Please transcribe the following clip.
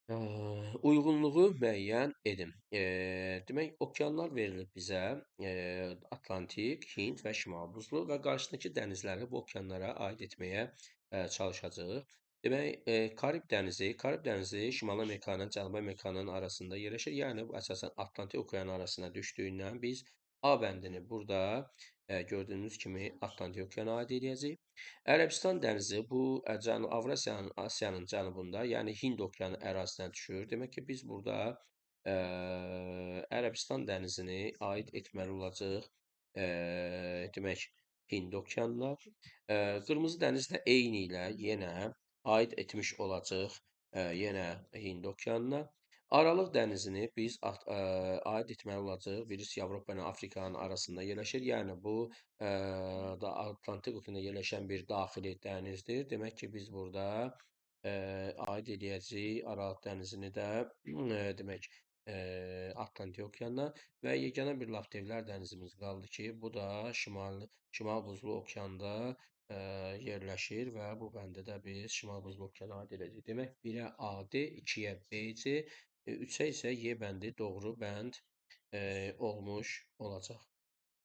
Uyğunluğu müəyyən edin. Demək, okeanlar verilir bizə, Atlantik, Hind və Şimal buzlu və qarşısındakı dənizləri bu okeanlara aid etməyə, çalışacağıq. Demək, Karib dənizi Şimali Amerikanın, Cənubi Amerikanın arasında yerləşir. Yəni bu əsasən Atlantik okeanı arasına düşdüyündən biz A bəndini burada, gördüyünüz kimi Atlantik okeana aid eləyəcəyik. Ərəbistan dənizi bu Avrasiyanın, Asiyanın cənubunda, yəni Hind okeanı ərazisinə düşür. Demək ki, biz burada Ərəbistan dənizini aid etməli olacağıq. Demək, Hind okeanına. Qırmızı dəniz də eynilə yenə aid etmiş olacaq yenə Hind okeanına. Aralıq dənizini biz aid etməli olacağıq. Bilirsiniz, Avropa ilə Afrikanın arasında yerləşir. Yəni bu da Atlantik okeanında yerləşən bir daxili dənizdir. Demək ki, biz burada aid eləyəcəyik Aralıq dənizini də demək Atlantik okeanına və yeganə bir Lavdevlər dənizimiz qaldı ki, bu da Şimal Buzlu okeanda yerləşir və bu bəndə də biz Şimal Buzlu okeana aid edəcəyik. Demək, 1-ə AD, 2-yə BC, 3-ə isə Y bəndi doğru bənd olmuş olacaq.